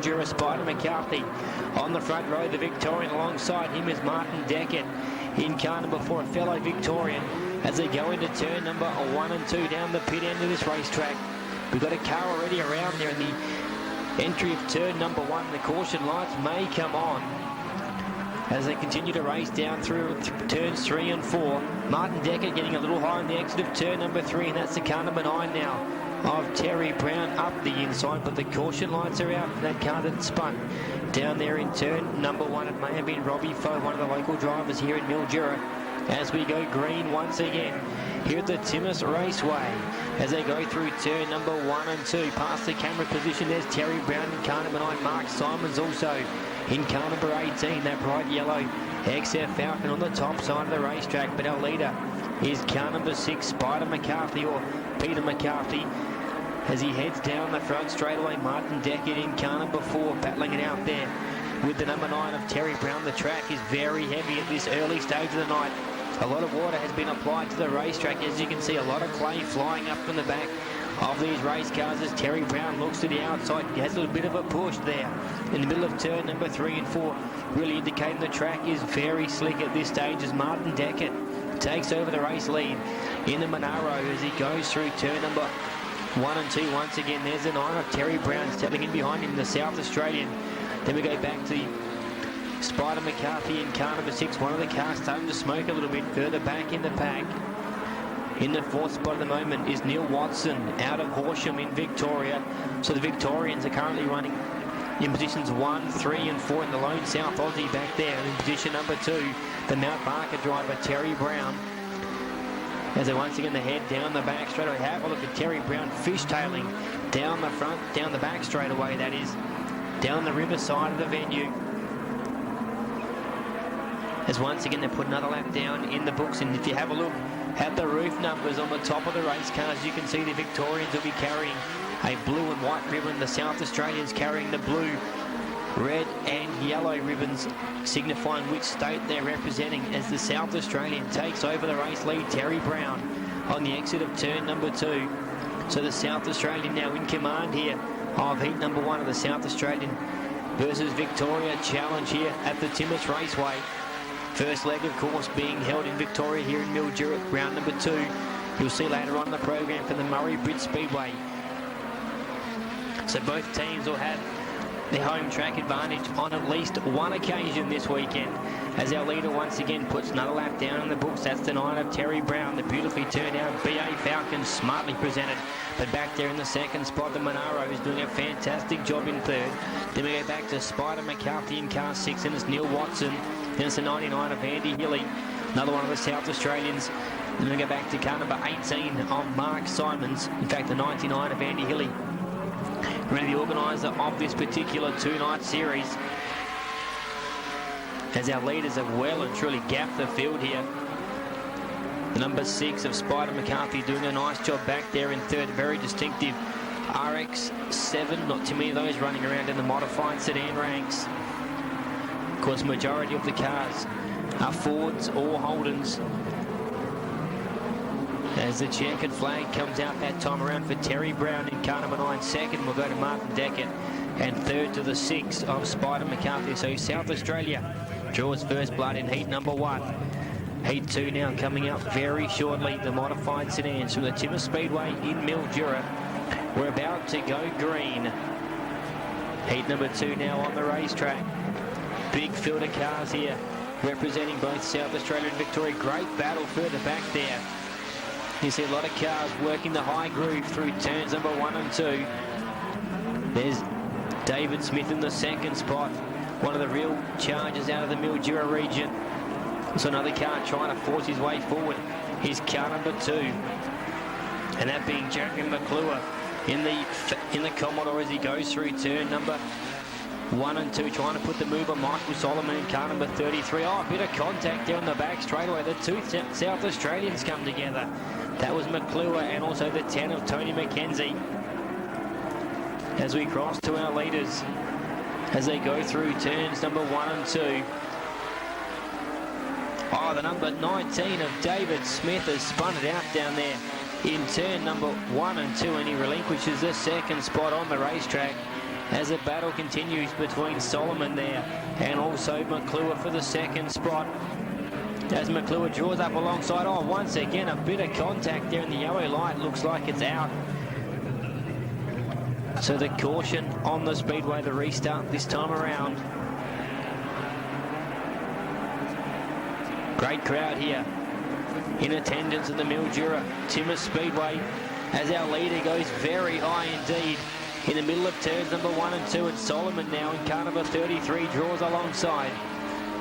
Mildura, Spider McCarthy. On the front row, the Victorian. Alongside him is Martin Deckett. In car number 4, a fellow Victorian, as they go into turn number 1 and 2 down the pit end of this racetrack. We've got a car already around there in the entry of turn number 1. The caution lights may come on as they continue to race down through turns 3 and 4. Martin Deckett getting a little high on the exit of turn number 3, and that's the car number 9 now of Terry Brown up the inside, but the caution lights are out for that car that spun down there in turn number 1. It may have been Robbie Foe, one of the local drivers here in Mildura, as we go green once again here at the Timmis Raceway as they go through turn number 1 and 2. Past the camera position, there's Terry Brown in car number 9. Mark Simons also in car number 18, that bright yellow XF Falcon on the top side of the racetrack. But our leader is car number 6, Spider McCarthy, or Peter McCarthy, as he heads down the front straightaway. Martin Deckett in car number 4, battling it out there with the number 9 of Terry Brown. The track is very heavy at this early stage of the night. A lot of water has been applied to the racetrack. As you can see, a lot of clay flying up from the back of these race cars as Terry Brown looks to the outside. He has a little bit of a push there in the middle of turn number 3 and 4, really indicating the track is very slick at this stage as Martin Deckett takes over the race lead in the Monaro as he goes through turn number 1 and 2 once again. There's the 9 of Terry Brown stepping in behind him, the South Australian. Then we go back to Spider McCarthy in car number 6. One of the cars starting to smoke a little bit further back in the pack. In the 4th spot at the moment is Neil Watson out of Horsham in Victoria. So the Victorians are currently running in positions 1, 3 and 4 in the lone South Aussie back there. And in position number 2, the Mount Barker driver Terry Brown, as they once again head down the back straight away. Have a look at Terry Brown fishtailing down the front, down the back straight away, that is, down the river side of the venue. As once again they put another lap down in the books. And if you have a look at the roof numbers on the top of the race cars, you can see the Victorians will be carrying a blue and white ribbon. The South Australians carrying the blue, red and yellow ribbons, signifying which state they're representing, as the South Australian takes over the race lead. Terry Brown on the exit of turn number 2. So the South Australian now in command here of heat number 1 of the South Australian versus Victoria challenge here at the Timmis Raceway. First leg, of course, being held in Victoria here in Mildura, round number 2. You'll see later on the program for the Murray Bridge Speedway. So both teams will have their home track advantage on at least one occasion this weekend, as our leader once again puts another lap down in the books. That's the 9 of Terry Brown, the beautifully turned out BA Falcon, smartly presented. But back there in the 2nd spot, the Monaro is doing a fantastic job in 3rd. Then we go back to Spider McCarthy in car 6, and it's Neil Watson. Then it's the 99 of Andy Hilly, another one of the South Australians. Then we go back to car number 18 of Mark Simons. In fact, the 99 of Andy Hilly, really the organiser of this particular 2-night series, as our leaders have well and truly gapped the field here. The number 6 of Spider McCarthy doing a nice job back there in 3rd. Very distinctive RX-7, not too many of those running around in the modified sedan ranks. Of course, majority of the cars are Fords or Holdens. As the checkered flag comes out that time around for Terry Brown in car number 9. 2nd will go to Martin Deckett, and 3rd to the 6 of Spider McCarthy. So South Australia draws first blood in heat number 1. Heat 2 now coming up very shortly. The modified sedans from the Timmis Speedway in Mildura. We're about to go green. Heat number 2 now on the racetrack. Big field of cars here representing both South Australia and Victoria. Great battle further back there. You see a lot of cars working the high groove through turns number 1 and 2. There's David Smith in the 2nd spot, one of the real chargers out of the Mildura region. So another car trying to force his way forward. Here's car number 2, and that being Jeremy McClure in the Commodore as he goes through turn number 1 and 2, trying to put the move on Michael Solomon in car number 33. Oh, a bit of contact down the back straight away. The 2 South Australians come together. That was McClure and also the 10 of Tony McKenzie. As we cross to our leaders, as they go through turns number 1 and 2. Oh, the number 19 of David Smith has spun it out down there in turn number 1 and 2, and he relinquishes the 2nd spot on the racetrack. as the battle continues between Solomon there and also McClure for the second spot. As McClure draws up alongside, once again a bit of contact there in the yellow light, looks like it's out. So the caution on the Speedway, the restart this time around. Great crowd here in attendance at the Mildura Timmis Speedway as our leader goes very high indeed. In the middle of turns number 1 and 2, it's Solomon now in car number 33, draws alongside.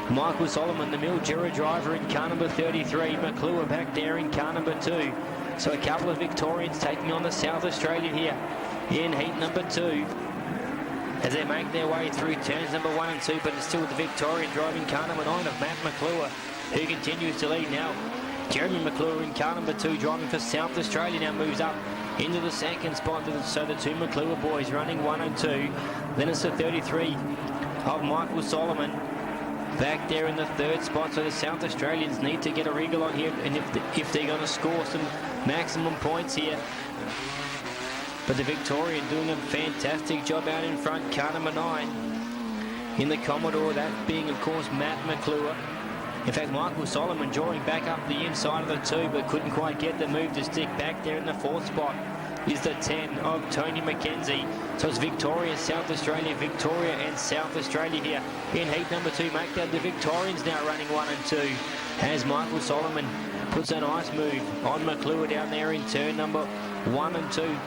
Michael Solomon, the Mildura driver, in car number 33. McClure back there in car number 2. So a couple of Victorians taking on the South Australian here in heat number 2. As they make their way through turns number 1 and 2, but it's still the Victorian driving car number 9 of Matt McClure, who continues to lead now. Jeremy McClure in car number 2, driving for South Australia, now moves up into the second spot. So the two McClure boys running 1 and 2. Then it's the 33 of Michael Solomon back there in the third spot. So the South Australians need to get a wriggle on here, and if they're going to score some maximum points here. But the Victorian doing a fantastic job out in front, car number 9 in the Commodore, that being of course Matt McClure. In fact, Michael Solomon drawing back up the inside of the 2, but couldn't quite get the move to stick. Back there in the fourth spot is the 10 of Tony McKenzie. So it's Victoria, South Australia, Victoria and South Australia here in heat number 2. Make that the Victorians now running 1 and 2 as Michael Solomon puts a nice move on McClure down there in turn number 1 and 2.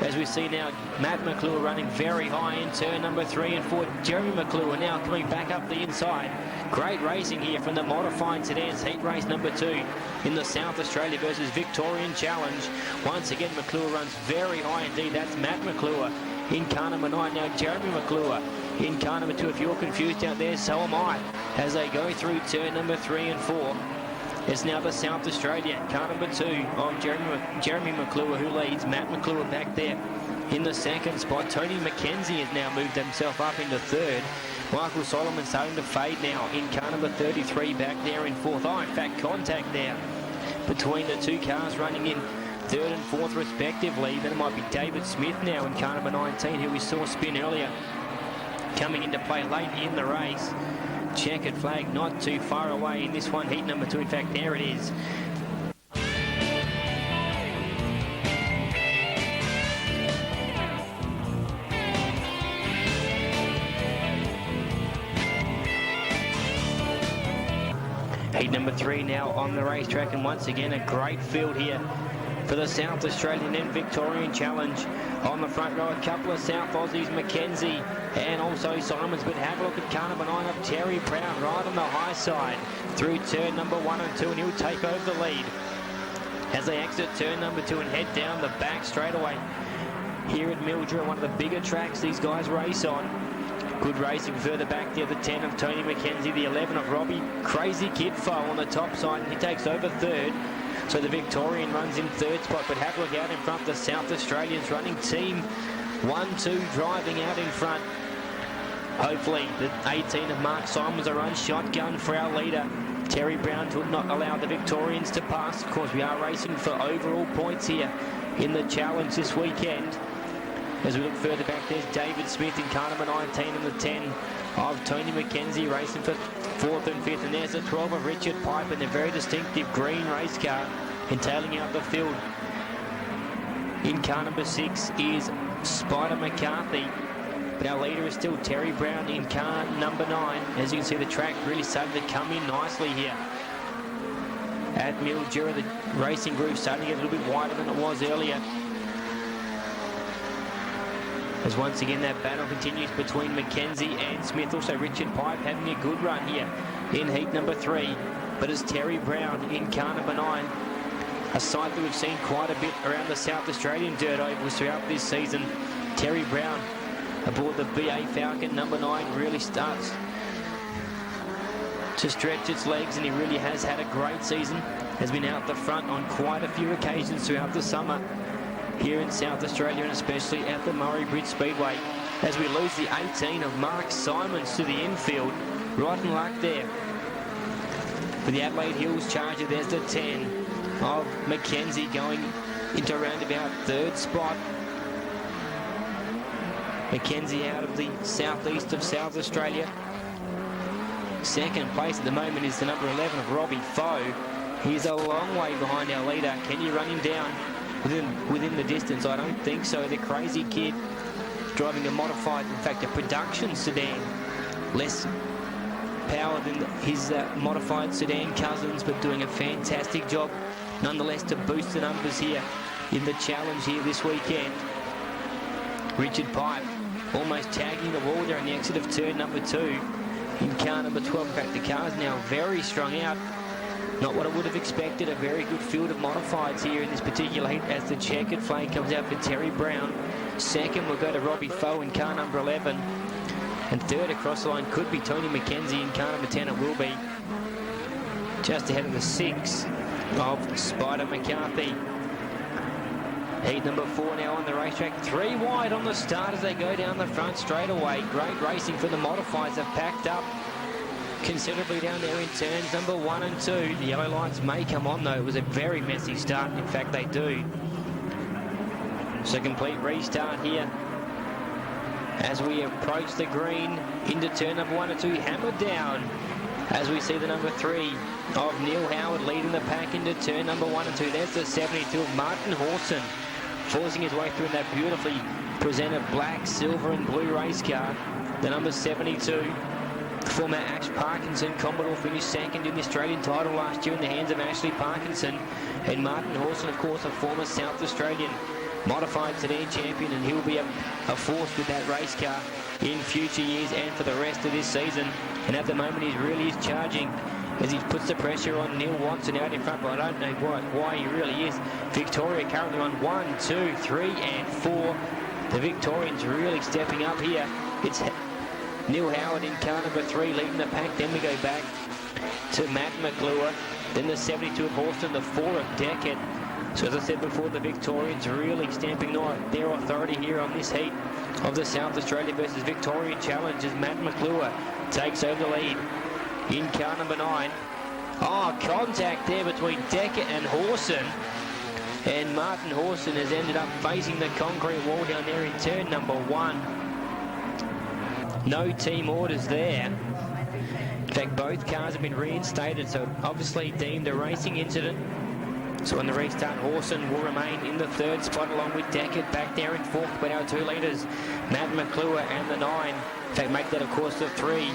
As we see now, Matt McClure running very high in turn number 3 and 4. Jeremy McClure now coming back up the inside. Great racing here from the modified sedans, heat race number 2 in the South Australia versus Victorian Challenge. Once again, McClure runs very high indeed. That's Matt McClure in car number 9. Now Jeremy McClure in car number 2. If you're confused out there, so am I. As they go through turn number 3 and 4. It's now the South Australia, car number 2 of Jeremy McClure, who leads. Matt McClure back there in the second spot. Tony McKenzie has now moved himself up into third. Michael Solomon starting to fade now in car number 33 back there in fourth. In fact, contact there between the two cars running in third and fourth respectively. Then it might be David Smith now in car number 19, who we saw spin earlier, coming into play late in the race. Checkered flag not too far away in this one, heat number 2. In fact, there it is. Heat number 3 now on the racetrack, and once again a great field here for the South Australian and Victorian Challenge. On the front row, a couple of South Aussies, McKenzie and also Simons, but have a look at car number 9 of Terry Brown right on the high side through turn number 1 and 2, and he'll take over the lead as they exit turn number 2 and head down the back straightaway here at Mildura, one of the bigger tracks these guys race on. Good racing further back there, the 10 of Tony McKenzie, the 11 of Robbie Crazy Kid Foe on the top side, and he takes over third. So the Victorian runs in third spot, but have a look out in front, the South Australians running team 1-2 driving out in front. Hopefully the 18 of Mark Simons will run shotgun for our leader. Terry Brown to not allow the Victorians to pass. Of course, we are racing for overall points here in the challenge this weekend. As we look further back, there's David Smith in car number 19 and the 10 of Tony McKenzie racing for 4th and 5th. And there's the 12 of Richard Pipe in the very distinctive green race car entailing out the field. In car number 6 is Spider McCarthy. But our leader is still Terry Brown in car number 9. As you can see, the track really starting to come in nicely here at Mildura. The racing group starting to get a little bit wider than it was earlier. As once again that battle continues between McKenzie and Smith. Also Richard Pipe having a good run here in heat number 3. But it's Terry Brown in car number 9. A sight that we've seen quite a bit around the South Australian dirt ovals throughout this season. Terry Brown aboard the BA Falcon number 9 really starts to stretch its legs, and he really has had a great season. Has been out the front on quite a few occasions throughout the summer here in South Australia, and especially at the Murray Bridge Speedway. As we lose the 18 of Mark Simons to the infield, right in luck there. For the Adelaide Hills Charger, there's the 10 of McKenzie going into roundabout third spot. Mackenzie out of the southeast of South Australia. Second place at the moment is the number 11 of Robbie Foe. He's a long way behind our leader. Can you run him down within the distance? I don't think so. The Crazy Kid driving a modified, in fact, a production sedan. Less power than his modified sedan cousins, but doing a fantastic job nonetheless to boost the numbers here in the challenge here this weekend. Richard Pipe almost tagging the wall there in the exit of turn number 2 in car number 12. In fact, the car is now very strung out. Not what I would have expected. A very good field of modifieds here in this particular heat as the checkered flag comes out for Terry Brown. Second will go to Robbie Foe in car number 11. And third across the line could be Tony McKenzie in car number 10. It will be just ahead of the 6 of Spider McCarthy. Heat number 4 now on the racetrack. 3 wide on the start as they go down the front straight away. Great racing for the modifieds. They've packed up considerably down there in turns number 1 and 2. The yellow lights may come on though. It was a very messy start. In fact, they do. So complete restart here as we approach the green into turn number 1 and 2. Hammered down as we see the number 3 of Neil Howard leading the pack into turn number 1 and 2. There's the 72 of Martin Horson forcing his way through in that beautifully presented black, silver and blue race car. The number 72, former Ash Parkinson Commodore, finished second in the Australian title last year in the hands of Ashley Parkinson. And Martin Horson, of course, a former South Australian modified sedan champion, and he'll be a force with that race car in future years and for the rest of this season. And at the moment he really is charging as he puts the pressure on Neil Watson out in front, but I don't know why he really is. Victoria currently on 1, 2, 3 and 4. The Victorians really stepping up here. It's Neil Howard in car number 3 leading the pack. Then we go back to Matt McClure, then the 72 of Horston, the 4 of Deckett. So as I said before, the Victorians really stamping their authority here on this heat of the South Australia versus Victoria Challenge as Matt McClure takes over the lead in car number 9. Oh, contact there between Deckett and Horson. And Martin Horson has ended up facing the concrete wall down there in turn number 1. No team orders there. In fact, both cars have been reinstated, so obviously deemed a racing incident. So on the restart, Horson will remain in the 3rd spot along with Deckett back there in 4th, but our 2 leaders, Matt McClure and the 9. In fact, make that, of course, the 3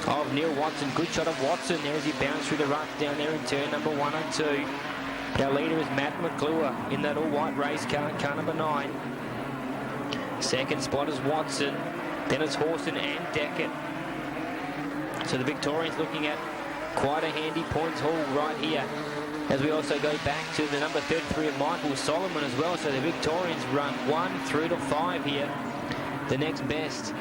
of Neil Watson. Good shot of Watson there as he bounced through the ruck down there in turn number 1 and 2. Our leader is Matt McClure in that all-white race car, car number 9. Second spot is Watson. Then it's Horson and Deckett. So the Victorians looking at quite a handy points haul right here. As we also go back to the number 33 of Michael Solomon as well. So the Victorians run 1 through to 5 here. The next best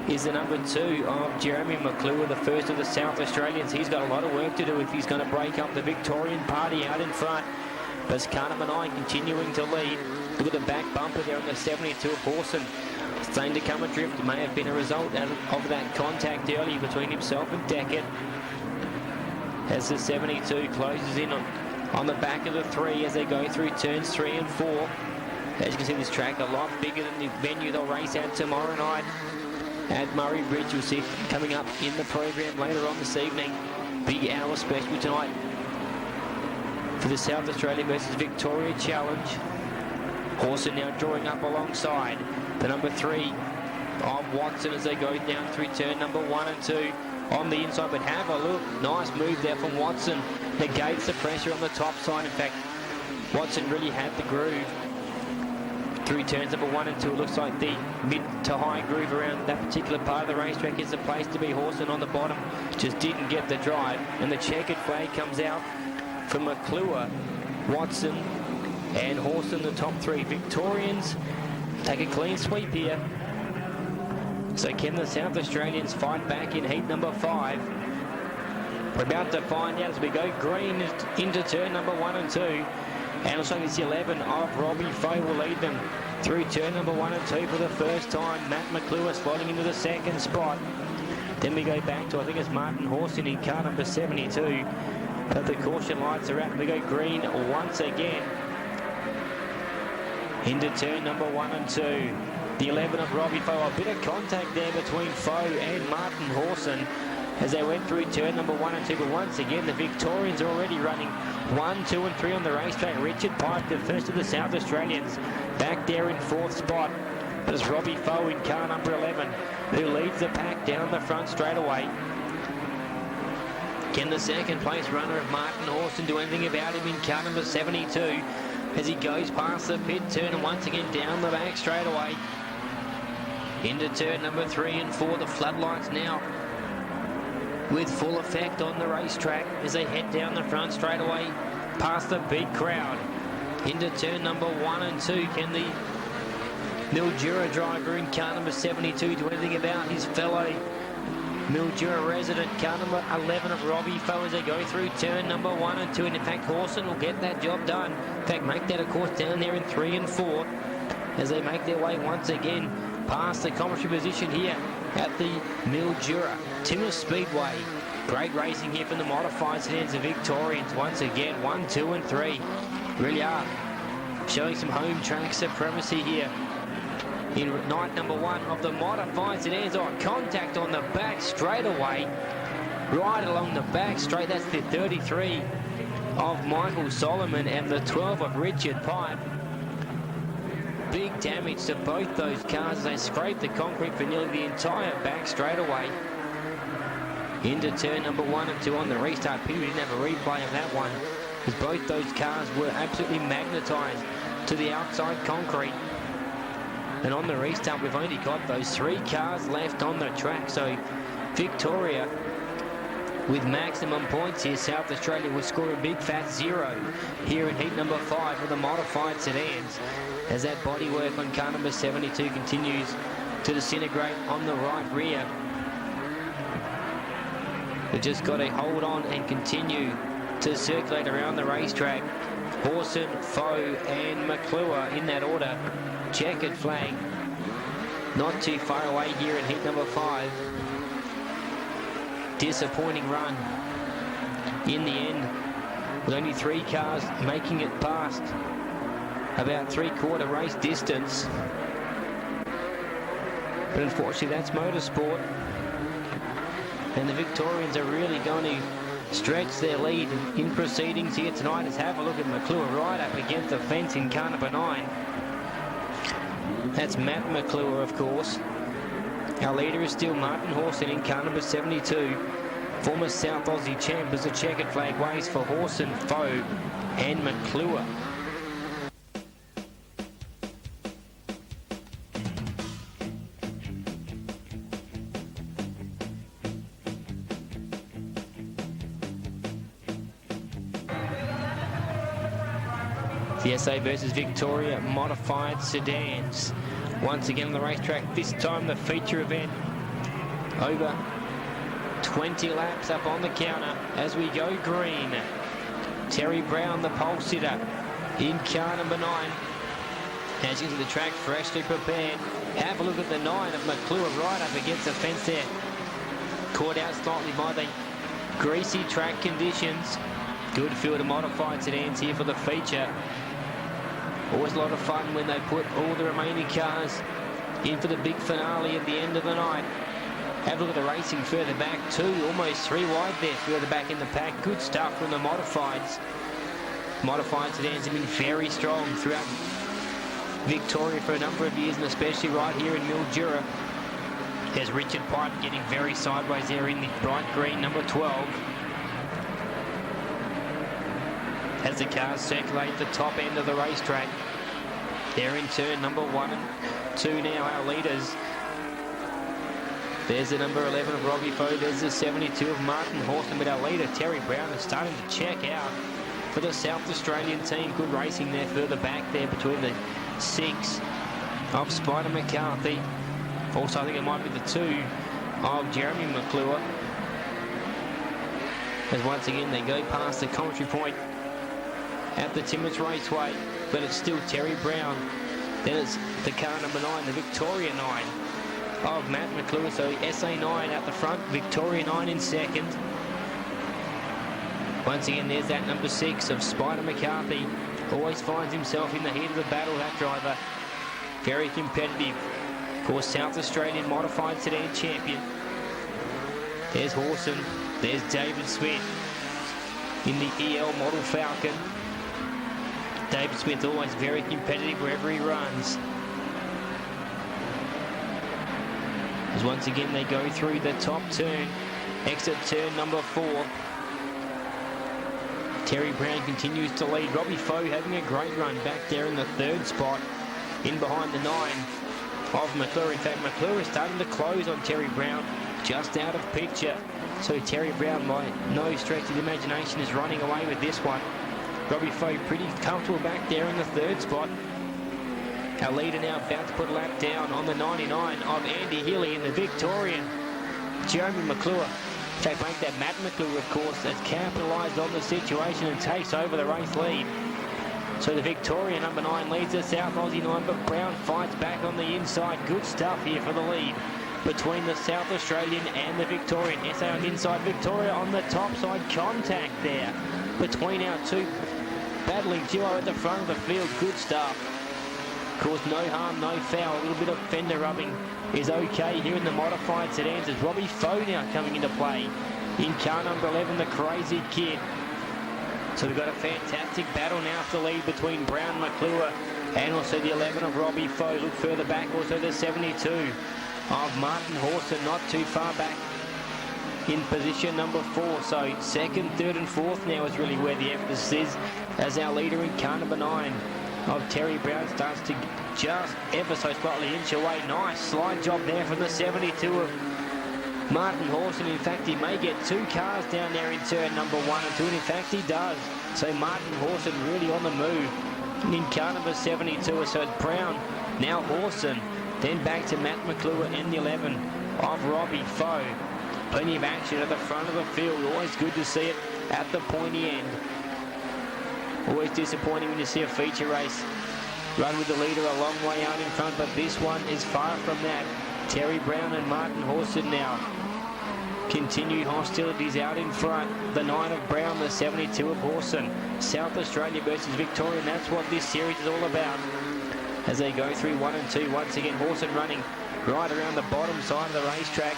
is the number 2 of Jeremy McClure, the first of the South Australians. He's got a lot of work to do if he's going to break up the Victorian party out in front. But it's car number 9 continuing to lead. Look at the back bumper there on the 72 of Horson. Starting to come adrift. May have been a result of that contact earlier between himself and Deckett. As the 72 closes in on the back of the 3 as they go through turns 3 and 4. As you can see, this track a lot bigger than the venue they'll race at tomorrow night at Murray Bridge. You'll see it coming up in the program later on this evening. Big hour special tonight for the South Australia versus Victoria Challenge. Horson now drawing up alongside the number 3 of Watson as they go down through turn number 1 and 2 on the inside. But have a look, nice move there from Watson. Negates the pressure on the top side. In fact, Watson really had the groove through turns number 1 and 2. It looks like the mid to high groove around that particular part of the racetrack is the place to be. Horson on the bottom just didn't get the drive, and the checkered flag comes out for McClure, Watson and Horson, the top 3. Victorians take a clean sweep here. So can the South Australians fight back in heat number 5? We're about to find out as we go green into turn number 1 and 2. And it looks like it's 11 of Robbie Foe will lead them through turn number 1 and 2 for the first time. Matt McClure sliding into the 2nd spot. Then we go back to, I think it's Martin Horson in car number 72. But the caution lights are out and we go green once again into turn number 1 and 2. The 11 of Robbie Foe. A bit of contact there between Foe and Martin Horson as they went through turn number 1 and 2. But once again, the Victorians already running 1, 2 and 3 on the racetrack. Richard Pike, the first of the South Australians, back there in 4th spot. But it's Robbie Foe in car number 11 who leads the pack down the front straight away. Can the second place runner of Martin Horson do anything about him in car number 72 as he goes past the pit turn and once again down the back straight away. Into turn number 3 and 4, the floodlights now with full effect on the racetrack as they head down the front straight away past the big crowd. Into turn number 1 and 2, can the Mildura driver in car number 72 do anything about his fellow Mildura resident, car number 11 of Robbie Foe as they go through turn number 1 and 2, and in fact Horson will get that job done. In fact, make that of course down there in 3 and 4 as they make their way once again past the commentary position here at the Mildura Timmis Speedway. Great racing here from the modified sedans, the Victorians once again 1, 2 and 3 really are showing some home track supremacy here in night number 1 of the modified sedans. Oh, contact on the back straight away, right along the back straight. That's the 33 of Michael Solomon and the 12 of Richard Pipe. Big damage to both those cars as they scrape the concrete for nearly the entire back straight away. Into turn number 1 and 2 on the restart. Peter didn't have a replay of that one as both those cars were absolutely magnetised to the outside concrete. And on the restart, we've only got those 3 cars left on the track. So Victoria, with maximum points here, South Australia will score a big fat 0 here in heat number 5 of the modified sedans as that bodywork on car number 72 continues to disintegrate on the right rear. They've just got to hold on and continue to circulate around the racetrack. Horson, Foe and McClure in that order. Checkered flag not too far away here in heat number 5. Disappointing run in the end with only 3 cars making it past about 3/4 race distance. But unfortunately that's motorsport, and the Victorians are really going to stretch their lead in proceedings here tonight. Let's have a look at McClure right up against the fence in car number 9. That's Matt McClure, of course. Our leader is still Martin Horson in car number 72. Former South Aussie champ as the checkered flag waves for Horson, Foe and McClure. The SA versus Victoria modified sedans. Once again on the racetrack, this time the feature event. Over 20 laps up on the counter as we go green. Terry Brown, the pole sitter, in car number 9. As into the track, freshly prepared. Have a look at the 9 of McClure right up against the fence there. Caught out slightly by the greasy track conditions. Good field of modified sedans here for the feature. Always a lot of fun when they put all the remaining cars in for the big finale at the end of the night. Have a look at the racing further back, 2, almost 3 wide there, further back in the pack. Good stuff from the modifieds. Modified sedans have been very strong throughout Victoria for a number of years, and especially right here in Mildura. There's Richard Pipe getting very sideways there in the bright green number 12. As the cars circulate the top end of the racetrack. They're in turn number 1 and 2 now, our leaders. There's the number 11 of Robbie Foe. There's the 72 of Martin Horson. But our leader, Terry Brown, is starting to check out for the South Australian team. Good racing there further back there between the 6 of Spider McCarthy. Also, I think it might be the 2 of Jeremy McClure. As once again, they go past the commentary point at the Timmis Raceway, but it's still Terry Brown. Then it's the car number 9, the Victoria 9 of Matt McClure. So SA 9 at the front, Victoria 9 in second. Once again, there's that number 6 of Spider McCarthy. Always finds himself in the heat of the battle, that driver. Very competitive Of course, South Australian Modified Sedan champion. There's Horson. There's David Smith in the EL Model Falcon. David Smith always very competitive wherever he runs. As once again they go through the top turn. Exit turn number 4. Terry Brown continues to lead. Robbie Foe having a great run back there in the 3rd spot. In behind the 9 of Mildura. In fact, Mildura is starting to close on Terry Brown. Just out of picture. So Terry Brown, by no stretch of the imagination, is running away with this one. Robbie Foe pretty comfortable back there in the 3rd spot. Our leader now about to put a lap down on the 99 of Andy Healy in the Victorian. Jeremy McClure. In fact, make that Matt McClure, of course, has capitalised on the situation and takes over the race lead. So the Victorian number 9 leads the South Aussie 9, but Brown fights back on the inside. Good stuff here for the lead between the South Australian and the Victorian. SA on the inside, Victoria on the top side. Contact there between our two battling duo at the front of the field. Good stuff. Of course, no harm, no foul. A little bit of fender rubbing is okay here in the modified sedans. As Robbie Foe now coming into play in car number 11, the Crazy Kid. So we've got a fantastic battle now for the lead between Brown, McClure, and also the 11 of Robbie Foe. Look further back, also the 72 of Martin Horson, not too far back in position number 4. So 2nd, 3rd and 4th now is really where the emphasis is, as our leader in car number 9 of Terry Brown starts to just ever so slightly inch away. Nice slide job there from the 72 of Martin Horson. In fact, he may get 2 cars down there in turn number 1 and 2, and in fact he does. So Martin Horson really on the move in car number 72. So it's Brown, now Horson, then back to Matt McClure and the 11 of Robbie Foe. Plenty of action at the front of the field. Always good to see it at the pointy end. Always disappointing when you see a feature race run with the leader a long way out in front, but this one is far from that. Terry Brown and Martin Horson now. Continued hostilities out in front. The 9 of Brown, the 72 of Horson. South Australia versus Victoria, and that's what this series is all about. As they go through 1 and 2, once again Horson running right around the bottom side of the racetrack.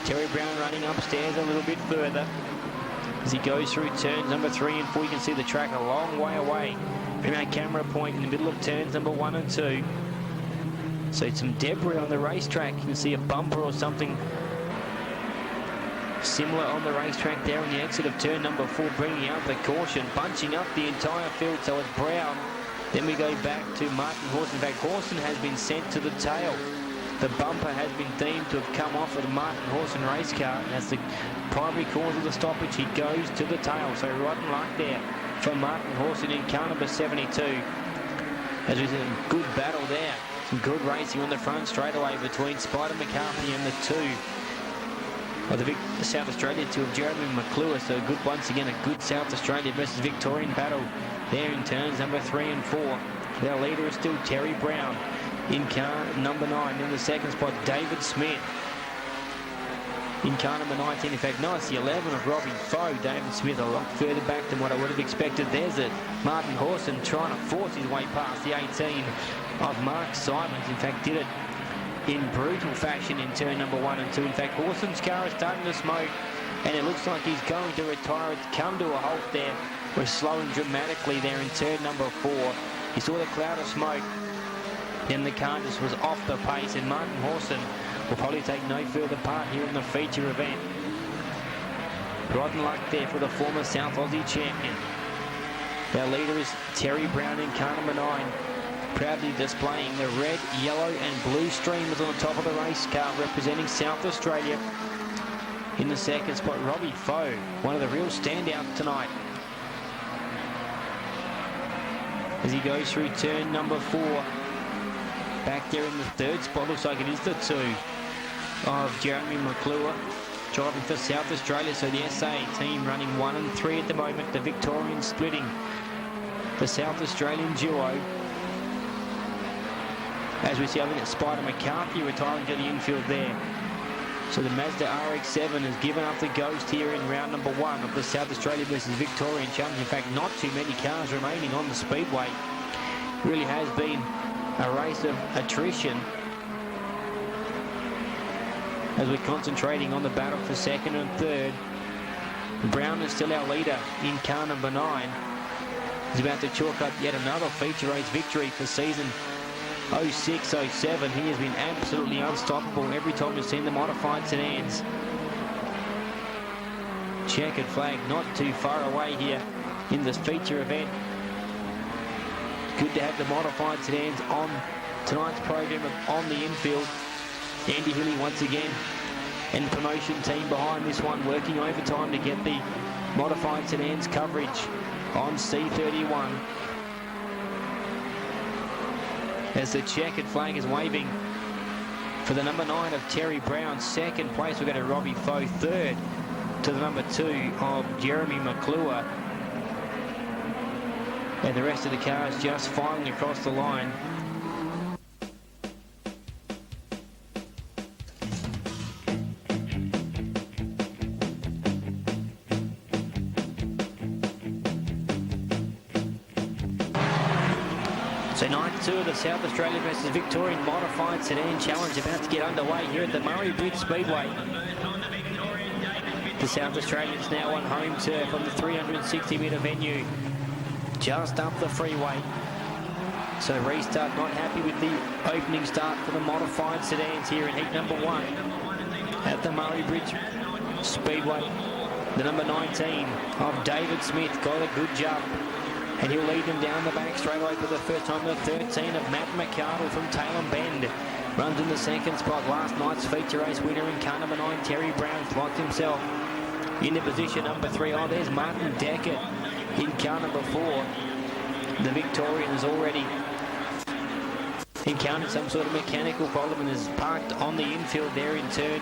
Terry Brown running upstairs a little bit further. As he goes through turns number 3 and 4, you can see the track a long way away from our camera point in the middle of turns number 1 and 2. So some debris on the racetrack. You can see a bumper or something similar on the racetrack there on the exit of turn number 4, bringing out the caution, bunching up the entire field. So it's Brown. Then we go back to Martin Horson. In fact, Horson has been sent to the tail. The bumper has been deemed to have come off of the Martin Horson race car, and as the primary cause of the stoppage, he goes to the tail. So rotten luck there for Martin Horson in car number 72. As we see a good battle there. Some good racing on the front straightaway between Spider McCarthy and the 2 of the South Australia 2 of Jeremy McClure. So good, once again, a good South Australia versus Victorian battle there in turns number 3 and 4. Their leader is still Terry Brown in car number 9. In the 2nd spot, David Smith in car number 19. In fact, nice, the 11 of Robbie Foe. David Smith a lot further back than what I would have expected. There's it. Martin Horson trying to force his way past the 18 of Mark Simons. In fact, did it in brutal fashion in turn number 1 and 2. In fact, Horson's car is starting to smoke, and it looks like he's going to retire. It's come to a halt there. We're slowing dramatically there in turn number 4. You saw the cloud of smoke. Then the car just was off the pace, and Martin Horson will probably take no further part here in the feature event. Rotten luck there for the former South Aussie champion. Our leader is Terry Brown in car number 9, proudly displaying the red, yellow and blue streamers on the top of the race car, representing South Australia. In the 2nd spot, Robbie Foe, one of the real standouts tonight, as he goes through turn number 4. Back there in the 3rd spot, looks like it is the 2 of Jeremy McClure driving for South Australia. So the SA team running 1 and 3 at the moment. The Victorian splitting the South Australian duo. As we see, I think it's Spider McCarthy retiring to the infield there. So the Mazda RX-7 has given up the ghost here in round number 1 of the South Australia versus Victorian Challenge. In fact, not too many cars remaining on the Speedway. Really has been a race of attrition as we're concentrating on the battle for second and third. Brown is still our leader in car number 9. He's about to chalk up yet another feature race victory for season 06-07. He has been absolutely unstoppable every time we've seen the modified sedans. Checkered flag not too far away here in this feature event. Good to have the modified sedans on tonight's program on the infield. Andy Hilly once again and promotion team behind this one, working overtime to get the modified sedans coverage on C31. As the checkered flag is waving for the number 9 of Terry Brown. Second place we've got to Robbie Foe. Third to the number 2 of Jeremy McClure. And the rest of the cars just finally across the line. So night 2 of the South Australian versus Victorian Modified Sedan Challenge about to get underway here at the Murray Bridge Speedway. The South Australians now on home turf on the 360-metre venue, just up the freeway. So restart not happy with the opening start for the modified sedans here in heat number 1 at the Murray Bridge Speedway. The number 19 of David Smith got a good jump, and he'll lead them down the back straightaway for the first time. The 13 of Matt McCardle from Taylor Bend runs in the second spot. Last night's feature race winner in car number 9, Terry Brown, locked himself into position number 3. Oh, there's Martin Deckett in car number 4. The Victorian has already encountered some sort of mechanical problem and is parked on the infield there in turn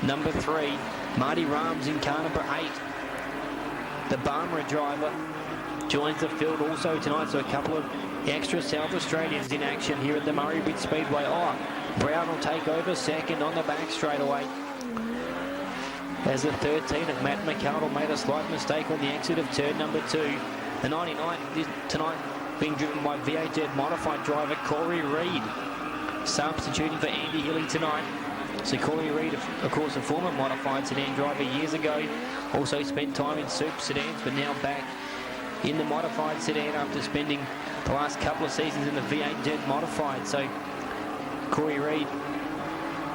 number 3. Marty Rams in car number 8. The Barmera driver joins the field also tonight, so a couple of extra South Australians in action here at the Murray Bridge Speedway. Oh, Brown will take over second on the back straight away, as the 13 of Matt McCardle made a slight mistake on the exit of turn number 2. The 99 tonight being driven by VIC modified driver Corey Reid, substituting for Andy Hilly tonight. So Corey Reid, of course, a former modified sedan driver years ago, also spent time in super sedans, but now back in the modified sedan after spending the last couple of seasons in the V8 Dirt modified. So Corey Reid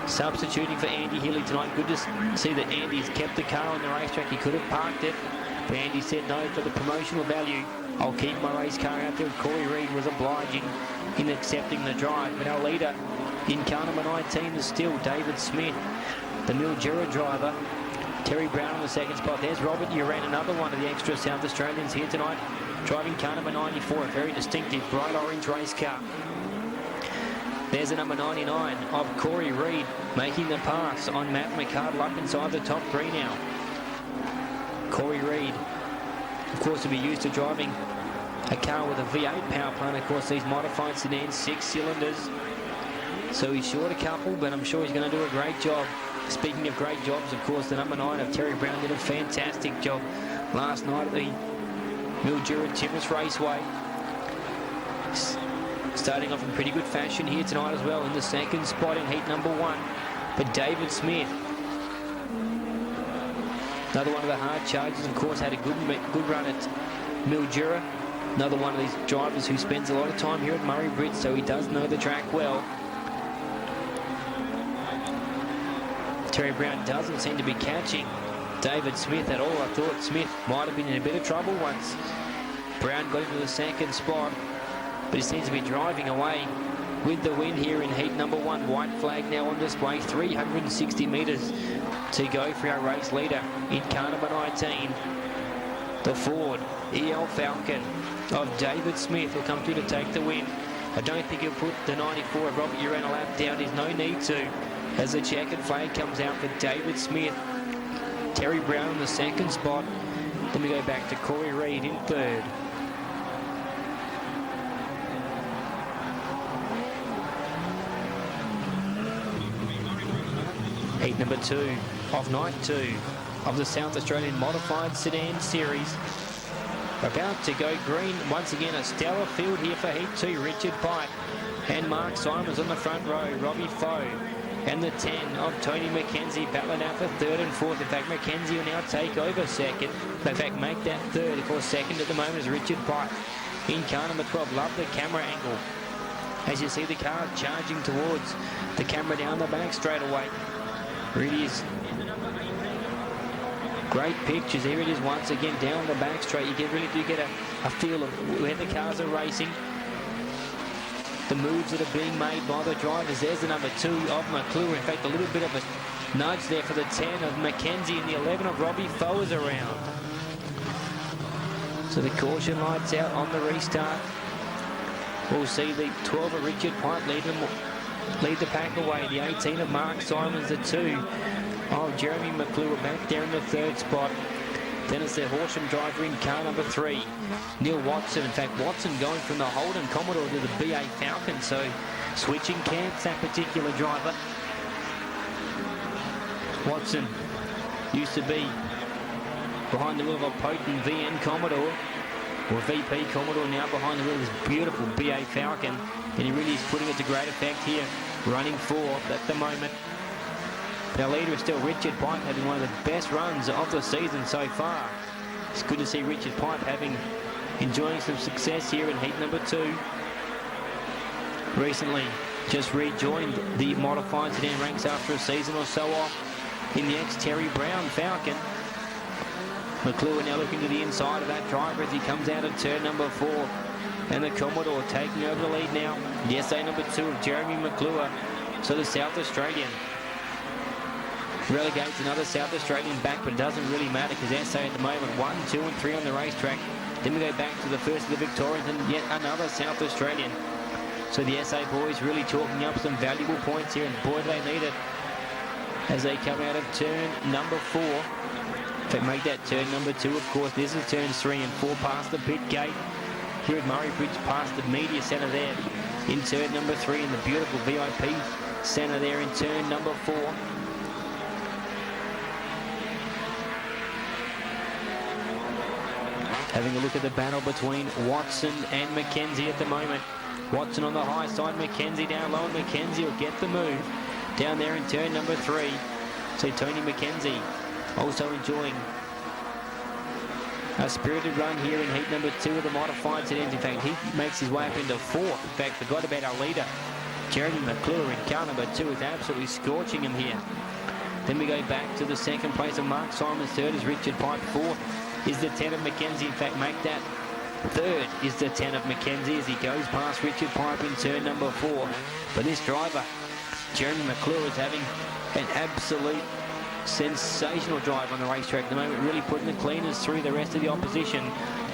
substituting for Andy Hilly tonight. Good to see that Andy's kept the car on the racetrack. He could have parked it, but Andy said no, for the promotional value, I'll keep my race car out there. Corey Reid was obliging in accepting the drive. But our leader in car number 19 is still David Smith, the Mildura driver. Terry Brown in the second spot. There's Robert Uran, another one of the extra South Australians here tonight, driving car number 94, a very distinctive bright orange race car. There's the number 99 of Corey Reid making the pass on Matt McCardle up inside the top three now. Corey Reid, of course, will be used to driving a car with a V8 power plant. Of course, these modified sedans, 6 cylinders. So he's short a couple, but I'm sure he's going to do a great job. Speaking of great jobs, of course, the number 9 of Terry Brown did a fantastic job last night at the Mildura Timmis Raceway. Starting off in pretty good fashion here tonight as well in the second spot in heat number 1. But David Smith, another one of the hard chargers, of course, had a good run at Mildura. Another one of these drivers who spends a lot of time here at Murray Bridge, so he does know the track well. Terry Brown doesn't seem to be catching David Smith at all. I thought Smith might have been in a bit of trouble once Brown got into the second spot, but he seems to be driving away with the win here in heat number 1. White flag now on display, 360 metres to go for our race leader in car number 19. The Ford EL Falcon of David Smith will come through to take the win. I don't think he'll put the 94 of Robert Uran a lap down. There's no need to, as the checkered flag comes out for David Smith. Terry Brown in the second spot. Then we go back to Corey Reid in third. Heat number 2 of night 2 of the South Australian Modified Sedan Series. About to go green. Once again, a stellar field here for heat 2. Richard Pike and Mark Simons on the front row. Robbie Foe and the 10 of Tony McKenzie battling out for third and fourth. In fact, McKenzie will now take over second. In fact, make that third. Of course, second at the moment is Richard Pipe. In car number 12, love the camera angle. As you see the car charging towards the camera down the back straight away. Really is great pictures. Here it is once again down the back straight. You really do get a feel of where the cars are racing. The moves that are being made by the drivers. There's the number 2 of McClure. In fact, a little bit of a nudge there for the 10 of McKenzie and the 11 of Robbie Foe is around. So the caution lights out on the restart. We'll see the 12 of Richard Pipe lead the pack away. The 18 of Mark Simons, the 2 of Jeremy McClure back there in the third spot. Then it's their Horsham driver in car number 3, Neil Watson. In fact, Watson going from the Holden Commodore to the BA Falcon, so switching camps, that particular driver. Watson used to be behind the wheel of a potent VN Commodore, or VP Commodore, now behind the wheel of this beautiful BA Falcon, and he really is putting it to great effect here, running fourth at the moment. Our leader is still Richard Pipe, having one of the best runs of the season so far. It's good to see Richard Pipe enjoying some success here in heat number 2. Recently just rejoined the modified sedan ranks after a season or so off in the ex-Terry Brown Falcon. McClure now looking to the inside of that driver as he comes out of turn number 4. And the Commodore taking over the lead now. The SA number 2 of Jeremy McClure. So the South Australian relegates another South Australian back, but it doesn't really matter because SA at the moment 1, 2 and 3 on the racetrack. Then we go back to the first of the Victorians and yet another South Australian. So the SA boys really chalking up some valuable points here, and boy, they need it as they come out of turn number 4. If they make that turn number 2, of course, this is turns 3 and 4 past the pit gate. Here at Murray Bridge, past the media centre there in turn number 3, and the beautiful VIP centre there in turn number 4. Having a look at the battle between Watson and McKenzie at the moment. Watson on the high side, McKenzie down low, and McKenzie will get the move down there in turn number 3. So Tony McKenzie also enjoying a spirited run here in heat number 2 of the modified sedans. In fact, he makes his way up into 4th. In fact, forgot about our leader, Jeremy McClure in car number 2 is absolutely scorching him here. Then we go back to the second place of Mark Simons. Third is Richard Pipe. 4th is the 10 of McKenzie. In fact, make that third is the 10 of McKenzie as he goes past Richard Pipe in turn number 4. But this driver, Jeremy McClure, is having an absolute sensational drive on the racetrack at the moment, really putting the cleaners through the rest of the opposition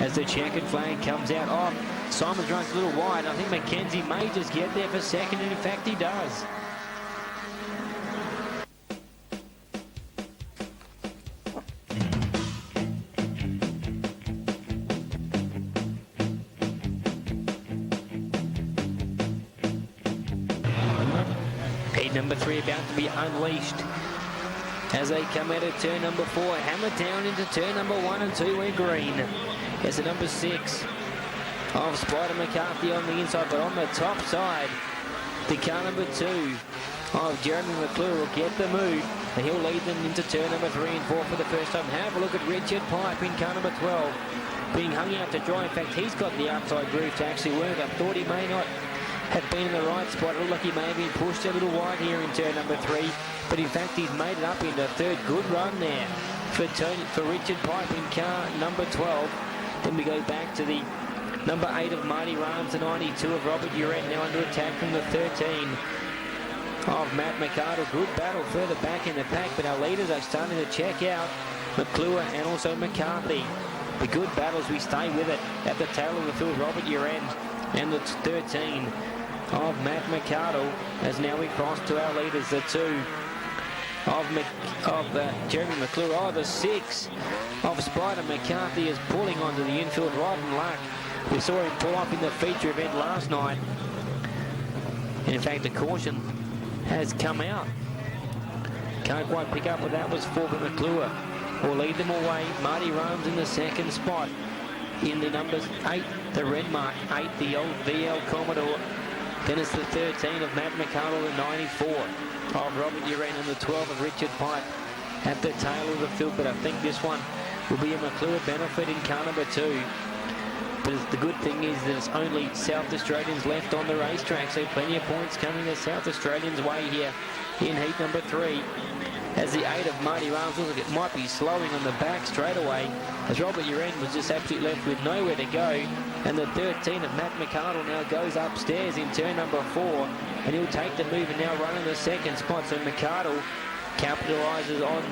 as the checkered flag comes out. Oh, Simons runs a little wide. I think McKenzie may just get there for second, and in fact he does. Heat number 3 about to be unleashed as they come out of turn number 4, hammered down into turn number 1 and 2 where green. As the number 6 of Spider McCarthy on the inside, but on the top side, the car number 2 of Jeremy McClure will get the move, and he'll lead them into turn number 3 and 4 for the first time. Have a look at Richard Pipe in car number 12, being hung out to dry. In fact, he's got the outside groove to actually work. I thought he may not have been in the right spot. It looked like he may have been pushed a little wide here in turn number 3, but in fact he's made it up into third. Good run there for Richard Pipe in car number 12. Then we go back to the number 8 of Marty Rams, the 92 of Robert Uret, now under attack from the 13 of Matt McArdle. Good battle further back in the pack, but our leaders are starting to check out McClure and also McCarthy. The good battles, we stay with it at the tail of the field. Robert Uret and the 13 of Matt McArdle as now we cross to our leaders, the 2 of Jeremy McClure. Oh, the 6 of Spider McCarthy is pulling onto the infield right in luck. We saw him pull up in the feature event last night. And in fact, the caution has come out. Can't quite pick up what that was for, but McClure will lead them away. Marty Rams in the second spot. In the numbers 8, the red mark, 8, the old VL Commodore. Then it's the 13 of Matt McArdle, the 94 of Robert Uren and the 12 of Richard Pipe at the tail of the field, but I think this one will be a McClure benefit in car number 2. But the good thing is there's only South Australians left on the racetrack, so plenty of points coming the South Australians' way here in heat number 3. As the 8 of Marty Rams looks like it might be slowing on the back straight away, as Robert Uren was just absolutely left with nowhere to go. And the 13 of Matt McArdle now goes upstairs in turn number 4, and he'll take the move and now run in the second spot. So McArdle capitalises on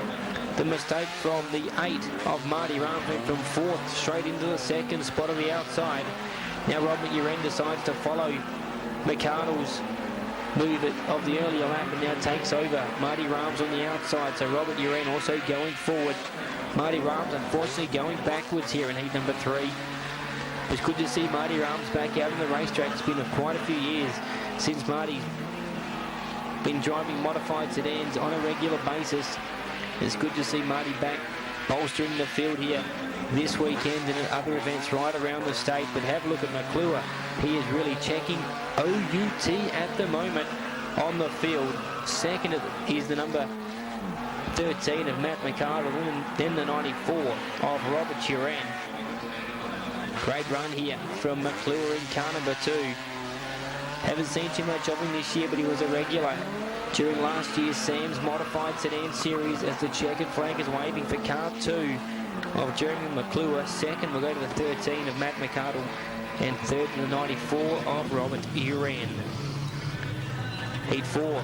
the mistake from the 8 of Marty Rams, went from 4th straight into the second spot on the outside. Now Robert Uren decides to follow McArdle's move of the earlier lap and now takes over Marty Rams on the outside. So Robert Uren also going forward. Marty Rams unfortunately going backwards here in heat number 3. It's good to see Marty Rams back out on the racetrack. It's been quite a few years since Marty's been driving modified sedans on a regular basis. It's good to see Marty back bolstering the field here this weekend and at other events right around the state. But have a look at McClure. He is really checking OUT at the moment on the field. Second is the number 13 of Matt McArdle, and then the 94 of Robert Uren. Great run here from McClure in car number 2. Haven't seen too much of him this year, but he was a regular during last year's Sam's Modified Sedan Series as the checkered flag is waving for car 2 of Jeremy McClure. Second will go to the 13 of Matt McArdle, and third to the 94 of Robert Uren. Heat 4.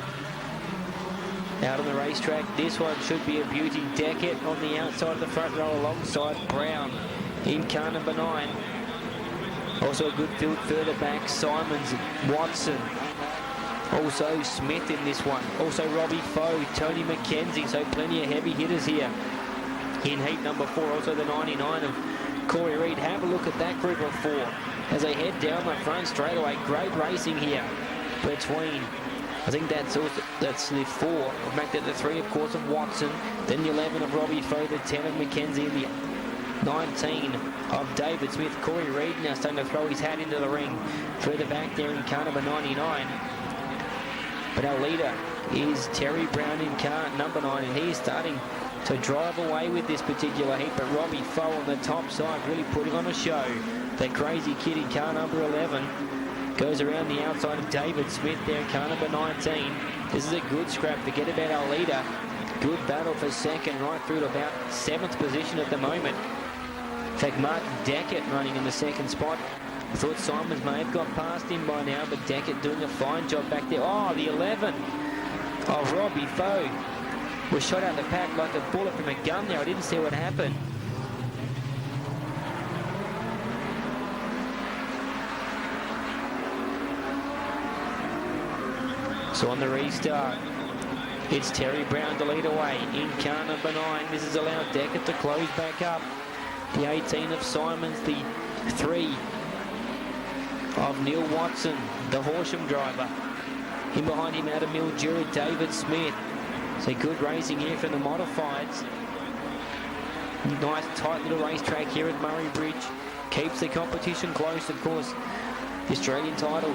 Out on the racetrack, this one should be a beauty. Deckett on the outside of the front row alongside Brown in car number 9. Also a good field further back, Simons, Watson, also Smith in this one. Also Robbie Foe, Tony McKenzie, so plenty of heavy hitters here in heat number 4. Also the 99 of Corey Reid. Have a look at that group of 4 as they head down the front straight away. Great racing here between, I think that's the 4. I've marked it the 3, of course, of Watson. Then the 11 of Robbie Foe, the 10 of McKenzie, and the 19 of David Smith. Corey Reid now starting to throw his hat into the ring. Further back there in car number 99. But our leader is Terry Brown in car number 9, and he is starting to drive away with this particular heat. But Robbie Foe on the top side really putting on a show. The crazy kid in car number 11 goes around the outside of David Smith there in car number 19. This is a good scrap. Forget about our leader. Good battle for second right through to about 7th position at the moment. In fact, Martin Deckett running in the second spot. I thought Simons may have got past him by now, but Deckett doing a fine job back there. Oh, the 11 of Robbie Foe was shot out the pack like a bullet from a gun there. I didn't see what happened. So on the restart, it's Terry Brown to lead away in car number 9. This has allowed Deckett to close back up. The 18 of Simons, the 3 of Neil Watson, the Horsham driver. In behind him out of Mildura, David Smith. So good racing here from the modifieds. Nice tight little racetrack here at Murray Bridge. Keeps the competition close, of course. The Australian title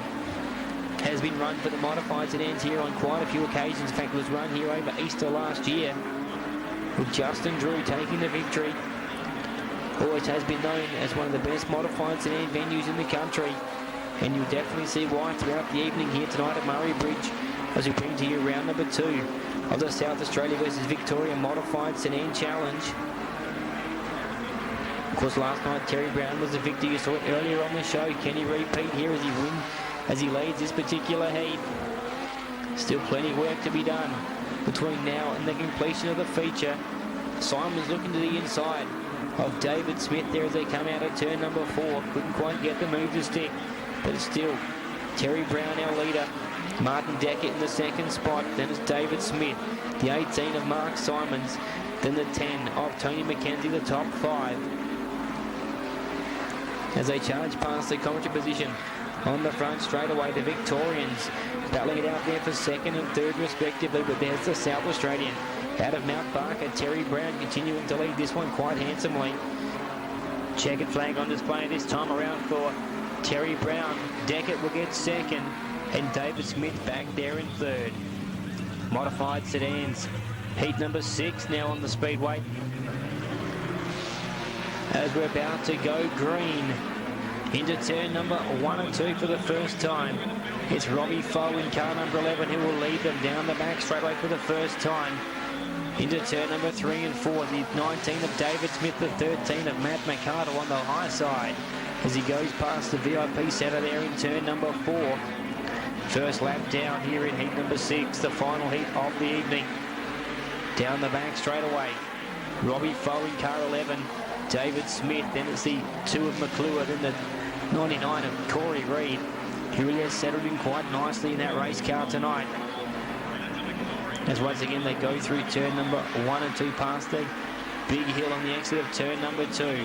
has been run for the modified sedans here on quite a few occasions. In fact, it was run here over Easter last year with Justin Drew taking the victory. Always has been known as one of the best modified sedan venues in the country, and you'll definitely see why throughout the evening here tonight at Murray Bridge as we bring to you round number 2 of the South Australia versus Victoria Modified Sedan Challenge. Of course, last night Terry Brown was the victor. You saw it earlier on the show. Can he repeat here as he leads this particular heat? Still plenty of work to be done between now and the completion of the feature. Simon's looking to the inside of David Smith there as they come out of turn number 4. Couldn't quite get the move to stick, but it's still Terry Brown, our leader. Martin Deckett in the second spot. Then it's David Smith, the 18 of Mark Simons. Then the 10 of Tony McKenzie, the top 5. As they charge past the commentary position on the front straight away, the Victorians battling it out there for second and third respectively, but there's the South Australian out of Mount Barker, Terry Brown continuing to lead this one quite handsomely. Checkered flag on display this time around for Terry Brown. Deckett will get second, and David Smith back there in third. Modified sedans. Heat number 6 now on the Speedway. As we're about to go green into turn number 1 and 2 for the first time. It's Robbie Foe in car number 11 who will lead them down the back straightaway for the first time. Into turn number 3 and 4, the 19 of David Smith, the 13 of Matt McArdle on the high side as he goes past the VIP setter there in turn number 4. First lap down here in heat number 6, the final heat of the evening. Down the back straight away, Robbie Foe in car 11, David Smith, then it's the 2 of McClure, then the 99 of Corey Reed, who really has settled in quite nicely in that race car tonight. As once again they go through turn number 1 and 2 past the big hill on the exit of turn number 2.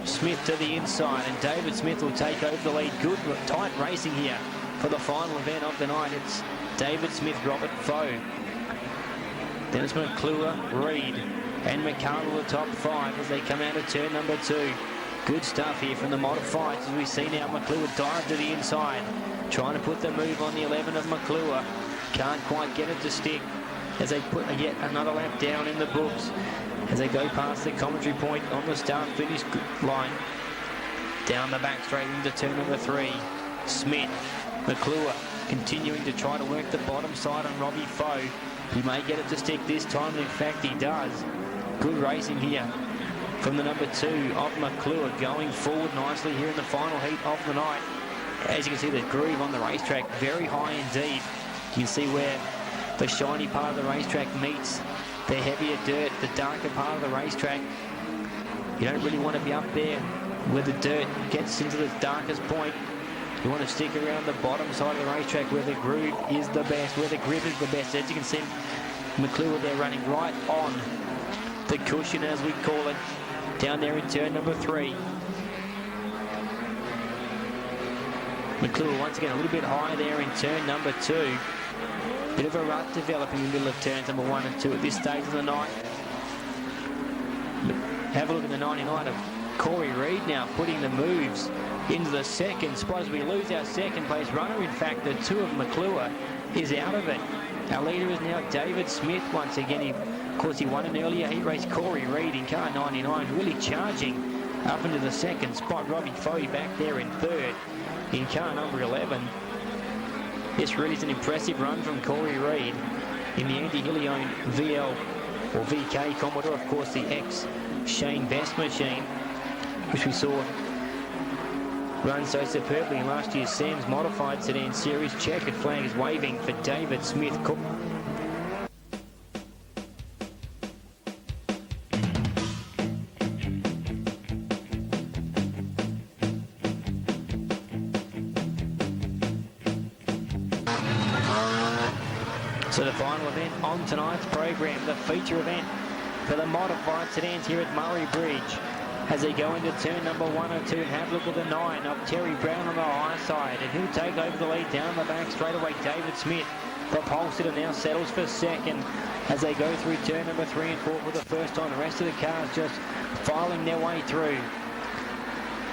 Smith to the inside, and David Smith will take over the lead. Good, tight racing here for the final event of the night. It's David Smith, Robert Foe. Then it's McClure, Reed, and McCardle the top 5 as they come out of turn number 2. Good stuff here from the modifieds as we see now McClure dive to the inside, trying to put the move on the 11 of McClure. Can't quite get it to stick as they put yet another lap down in the books as they go past the commentary point on the start-finish line. Down the back straight into turn number 3. Smith, McClure continuing to try to work the bottom side on Robbie Foe. He may get it to stick this time, and in fact he does. Good racing here from the number 2 of McClure, going forward nicely here in the final heat of the night. As you can see, the groove on the racetrack very high indeed. You can see where the shiny part of the racetrack meets the heavier dirt, the darker part of the racetrack. You don't really want to be up there where the dirt gets into the darkest point. You want to stick around the bottom side of the racetrack where the groove is the best, where the grip is the best. As you can see, McClure there running right on the cushion, as we call it, down there in turn number 3. McClure once again a little bit higher there in turn number 2. Bit of a rut developing in the middle of turns number 1 and 2 at this stage of the night. Have a look at the 99 of Corey Reed now putting the moves into the second spot as we lose our second place runner. In fact, the 2 of McClure is out of it. Our leader is now David Smith once again. Of course, he won an earlier heat race. Corey Reed in car 99 really charging up into the second spot. Robbie Foe back there in third in car number 11. This really is an impressive run from Corey Reed in the Andy Hillion VL or VK Commodore, of course the ex-Shane Best machine, which we saw run so superbly in last year's Sam's Modified Sedan Series. Checkered flag is waving for David Smith. So the final event on tonight's program, the feature event for the modified sedans here at Murray Bridge. As they go into turn number 1 and 2, and have a look at the 9 of Terry Brown on the high side, and he'll take over the lead down the back straight away. David Smith, the pole sitter, now settles for second as they go through turn number 3 and 4 for the first time. The rest of the cars just filing their way through.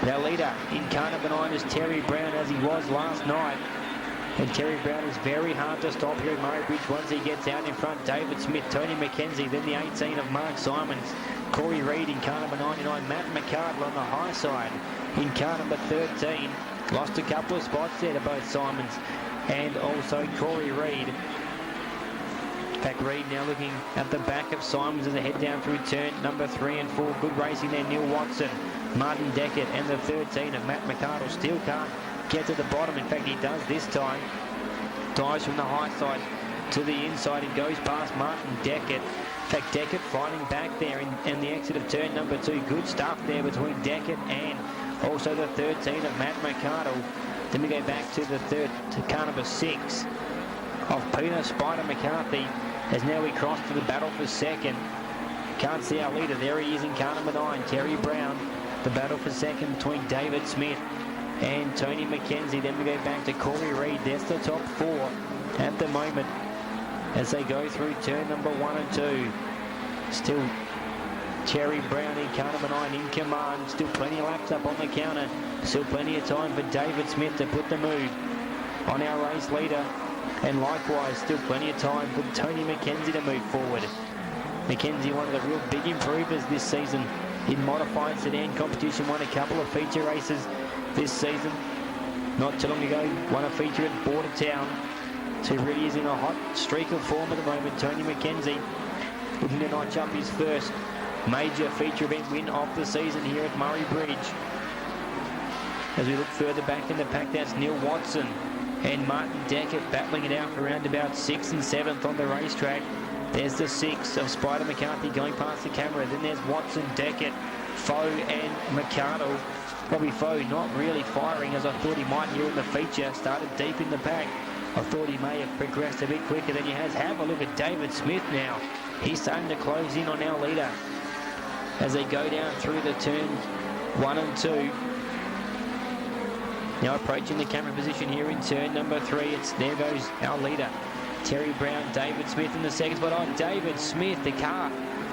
Their leader in car number 9 is Terry Brown, as he was last night. And Terry Brown is very hard to stop here at Murray Bridge once he gets out in front. David Smith, Tony McKenzie, then the 18 of Mark Simons. Corey Reed in car number 99. Matt McArdle on the high side in car number 13. Lost a couple of spots there to both Simons and also Corey Reed. In fact, Reed now looking at the back of Simons as they head down through turn number 3 and 4. Good racing there. Neil Watson, Martin Deckett, and the 13 of Matt McArdle. Still can't get to the bottom. In fact, he does this time. Dives from the high side to the inside and goes past Martin Deckett. In fact, Deckett fighting back there in the exit of turn number 2. Good stuff there between Deckett and also the 13 of Matt McArdle. Then we go back to the car number 6 of Peter Spider McCarthy, as now we cross to the battle for second. Can't see our leader. There he is in car number 9, Terry Brown. The battle for second between David Smith and Tony McKenzie. Then we go back to Corey Reed. That's the top 4 at the moment as they go through turn number 1 and 2. Still Terry Brown in car number 9 in command. Still plenty of laps up on the counter. Still plenty of time for David Smith to put the move on our race leader, And likewise, still plenty of time for Tony McKenzie to move forward. McKenzie, one of the real big improvers this season in modified sedan competition, won a couple of feature races this season. Not too long ago, won a feature at Bordertown. So he really is in a hot streak of form at the moment. Tony McKenzie looking to notch up his first major feature event win of the season here at Murray Bridge. As we look further back in the pack, that's Neil Watson and Martin Deckett battling it out for around about 6th and 7th on the racetrack. There's the 6 of Spider McCarthy going past the camera. Then there's Watson, Deckett, Foe and McArdle. Probably Foe not really firing as I thought he might here in the feature. Started deep in the pack. I thought he may have progressed a bit quicker than he has. Have a look at David Smith now. He's starting to close in on our leader as they go down through the turn 1 and 2. Now approaching the camera position here in turn number 3. There goes our leader, Terry Brown, David Smith in the second spot. Oh, David Smith, the car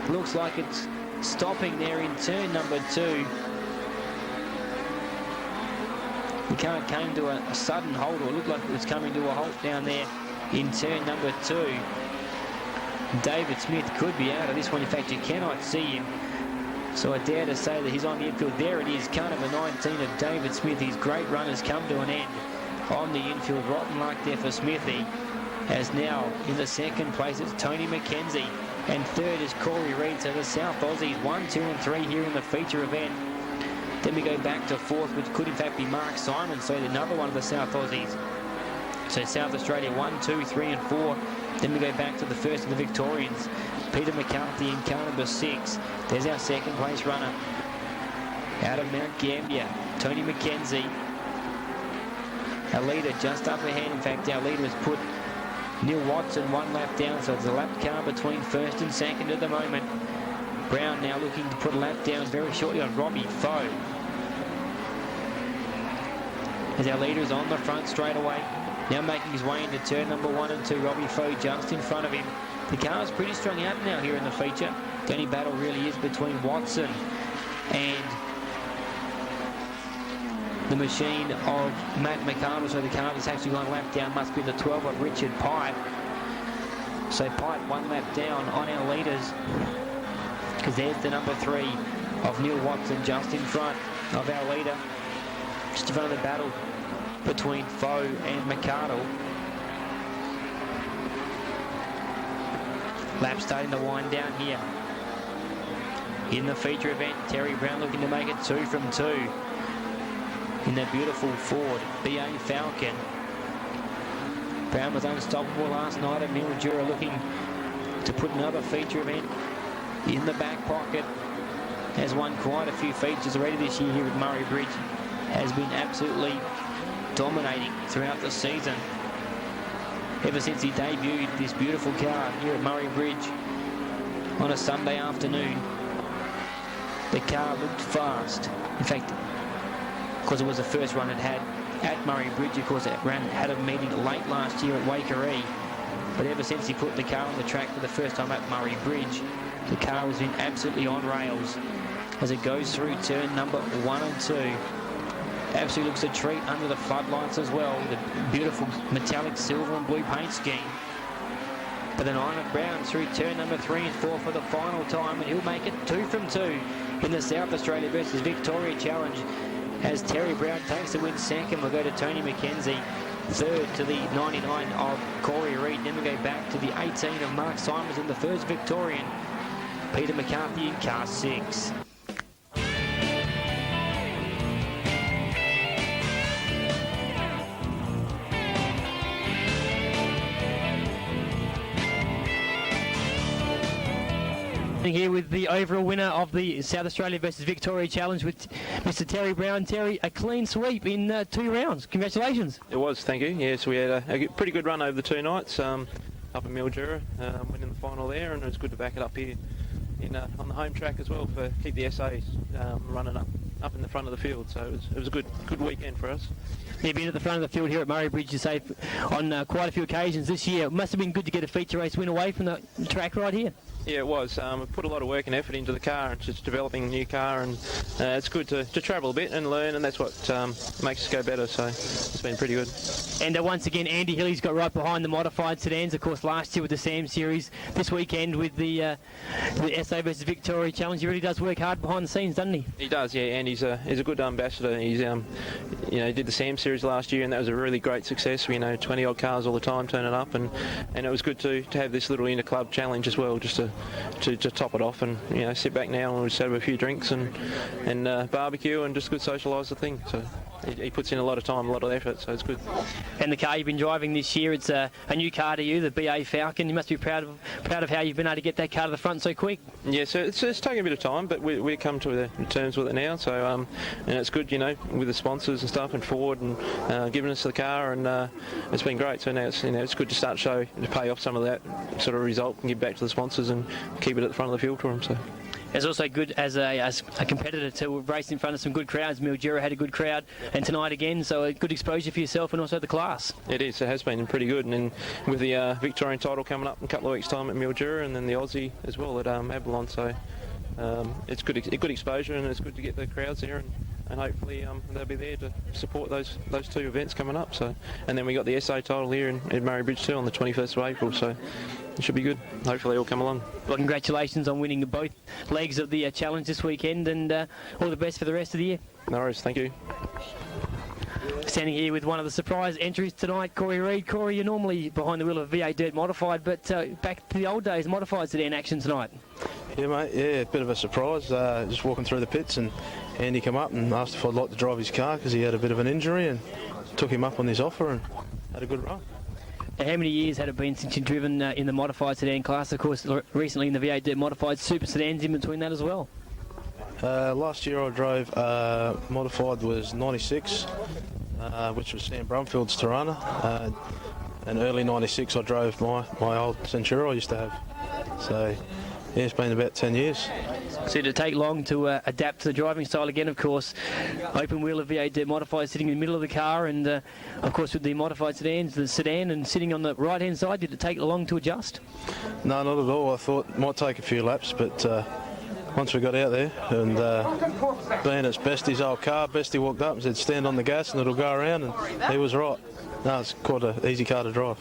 looks like it's stopping there in turn number 2. The car came to a sudden halt, or looked like it was coming to a halt down there in turn number 2. David Smith could be out of this one. In fact, you cannot see him. So I dare to say that he's on the infield. There it is, car number 19 of David Smith. His great run has come to an end on the infield. Rotten luck there for Smithy. As now in the second place it's Tony McKenzie. And third is Corey Reid. So the South Aussies 1, 2 and 3 here in the feature event. Then we go back to fourth, which could in fact be Mark Simon. So another one of the South Aussies. So South Australia 1, 2, 3 and 4. Then we go back to the first of the Victorians. Peter McCarthy in car number 6. There's our second place runner. Out of Mount Gambier, Tony McKenzie. Our leader just up ahead. In fact, our leader has put Neil Watson 1 lap down, so it's a lap car between first and second at the moment. Brown now looking to put a lap down very shortly on Robbie Foe. As our leader is on the front straight away. Now making his way into turn number 1 and 2, Robbie Foe just in front of him. The car's pretty strung out now here in the feature. The only battle really is between Watson and the machine of Matt McArdle. So the car that's actually gone lap down must be the 12 of Richard Pipe. So Pipe 1 lap down on our leaders, because there's the number 3 of Neil Watson just in front of our leader. Just in front of the battle between Foe and McArdle. Lap starting to wind down here. In the feature event, Terry Brown looking to make it 2 from 2 in the beautiful Ford BA Falcon. Brown was unstoppable last night at Mildura, looking to put another feature event in the back pocket. Has won quite a few features already this year here at Murray Bridge. Has been absolutely dominating throughout the season. Ever since he debuted this beautiful car here at Murray Bridge on a Sunday afternoon, the car looked fast. In fact, because it was the first run it had at Murray Bridge, of course, it had a meeting late last year at Waikerie. But ever since he put the car on the track for the first time at Murray Bridge, the car has been absolutely on rails as it goes through turn number 1 and 2. Absolutely looks a treat under the floodlights as well. The beautiful metallic silver and blue paint scheme. But then Ivan Brown through turn number 3 and 4 for the final time, and he'll make it 2 from 2 in the South Australia versus Victoria Challenge. As Terry Brown takes the win second, we'll go to Tony McKenzie. Third to the 99 of Corey Reid. Then we go back to the 18 of Mark Simons in the first Victorian. Peter McCarthy in car 6. Here with the overall winner of the South Australia versus Victoria Challenge with Mr. Terry Brown. Terry, a clean sweep in 2 rounds. Congratulations. It was, thank you. Yes, we had a pretty good run over the 2 nights up in Mildura, winning the final there, and it was good to back it up here on the home track as well for keep the SAs running up in the front of the field. So it was a good weekend for us. You've been at the front of the field here at Murray Bridge, you say, on quite a few occasions this year. It must have been good to get a feature race win away from the track right here. Yeah, it was. We put a lot of work and effort into the car and just developing a new car, and it's good to travel a bit and learn, and that's what makes us go better, so it's been pretty good. And once again, Andy Hilly's got right behind the modified sedans, of course, last year with the Sam Series, this weekend with the SA versus Victoria Challenge. He really does work hard behind the scenes, doesn't he? He does, yeah, and he's a good ambassador. He's he did the Sam Series last year, and that was a really great success. 20 odd cars all the time turning up, and it was good to have this little inter-club challenge as well, just to top it off, and sit back now and just have a few drinks and barbecue and just good socialise the thing. So he puts in a lot of time, a lot of effort, so it's good. And the car you've been driving this year, it's a new car to you, the BA Falcon. You must be proud of how you've been able to get that car to the front so quick. Yeah, so it's taking a bit of time, but we've come to terms with it now. So and it's good, with the sponsors and stuff, and Ford and giving us the car, and it's been great. So now it's good to start to pay off some of that sort of result and give back to the sponsors and keep it at the front of the field for them. So. It's also good as a competitor to race in front of some good crowds. Mildura had a good crowd, and tonight again, so a good exposure for yourself and also the class. It is. It has been pretty good, and then with the Victorian title coming up in a couple of weeks' time at Mildura, and then the Aussie as well at Avalon, so it's good exposure, and it's good to get the crowds there, and hopefully they'll be there to support those two events coming up. So, and then we got the SA title here in Murray Bridge too on the 21st of April. So. It should be good. Hopefully they'll come along. Well, congratulations on winning both legs of the challenge this weekend, and all the best for the rest of the year. No worries, thank you. Standing here with one of the surprise entries tonight, Corey Reid. Corey, you're normally behind the wheel of V8 Dirt Modified, but back to the old days, Modified's in action tonight. Yeah, mate, yeah, a bit of a surprise. Just walking through the pits, and Andy came up and asked if I'd like to drive his car because he had a bit of an injury, and took him up on his offer and had a good run. How many years had it been since you've driven in the modified sedan class? Of course, recently in the V8 Dirt Modified, super sedans in between that as well. Last year I drove modified was 96, which was Sam Brumfield's Tirana, and early 96 I drove my old Centura I used to have. So yeah, it's been about 10 years. So did it take long to adapt to the driving style again? Of course, open wheel of V8 Dirt Modified sitting in the middle of the car, and of course with the modified sedans, the sedan and sitting on the right hand side, did it take long to adjust? No, not at all. I thought it might take a few laps, but once we got out there, and being it's Bestie's old car, Bestie walked up and said stand on the gas and it'll go around, and he was right. No, it's quite an easy car to drive.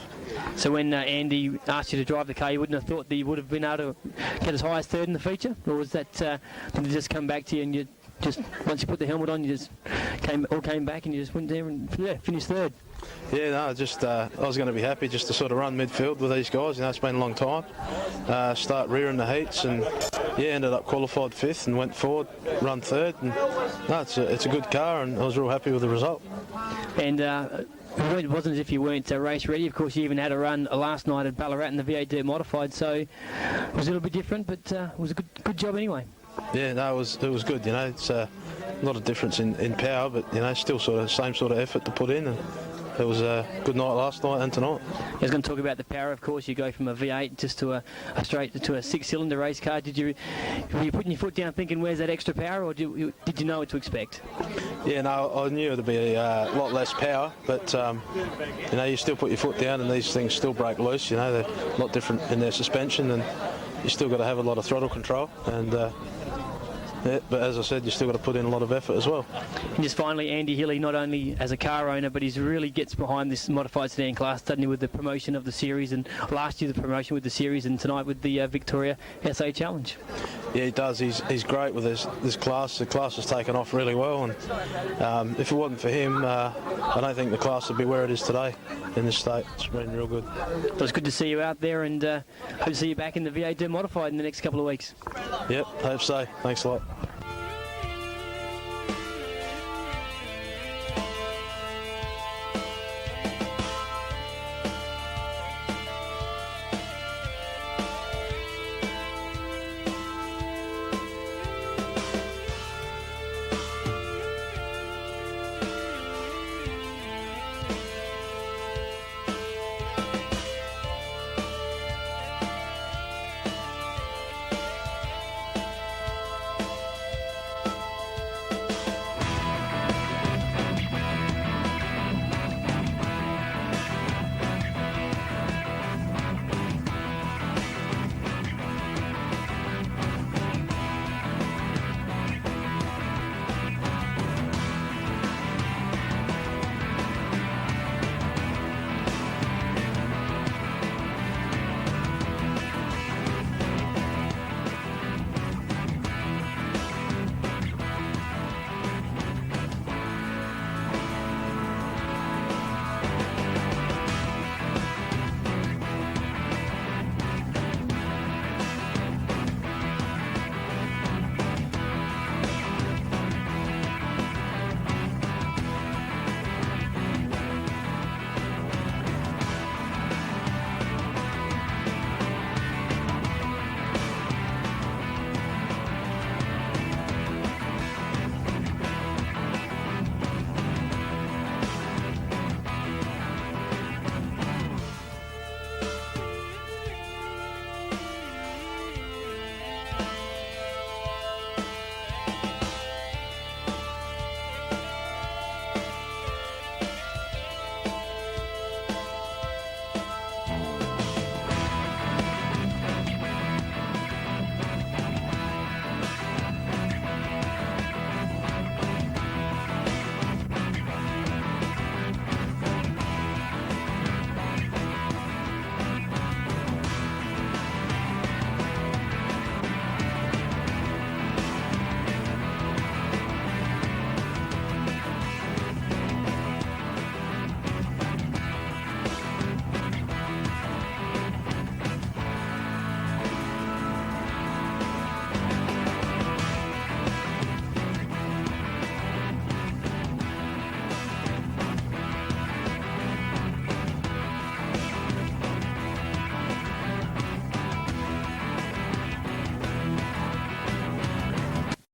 So when Andy asked you to drive the car, you wouldn't have thought that you would have been able to get as high as third in the feature? Or was that, did it just come back to you and you just, once you put the helmet on, you just came back and you just went there and finished third? Yeah, no, just I was going to be happy just to sort of run midfield with these guys. It's been a long time. Start rear in the heats, and yeah, ended up qualified fifth and went forward, run third. And no, it's a good car, and I was real happy with the result. And it wasn't as if you weren't race ready. Of course, you even had a run last night at Ballarat in the V8 Dirt Modified, so it was a little bit different, but it was a good job anyway. Yeah, no, it was good. It's a lot of difference in power, but still sort of same sort of effort to put in. And it was a good night last night and tonight. I was going to talk about the power. Of course, you go from a V8 just to a straight to a six-cylinder race car. Were you putting your foot down thinking where's that extra power, or did you know what to expect? Yeah, no, I knew it'd be a lot less power, but you still put your foot down and these things still break loose. They're a lot different in their suspension, and you still got to have a lot of throttle control. And yeah, but as I said, you still got to put in a lot of effort as well. And just finally, Andy Hilly, not only as a car owner, but he really gets behind this modified sedan class, doesn't he, with the promotion of the series, and last year the promotion with the series, and tonight with the Victoria SA Challenge. Yeah, he does. He's great with this class. The class has taken off really well, and if it wasn't for him, I don't think the class would be where it is today in this state. It's been real good. Well, it's good to see you out there, and hope to see you back in the V8 Modified in the next couple of weeks. Yep, hope so. Thanks a lot.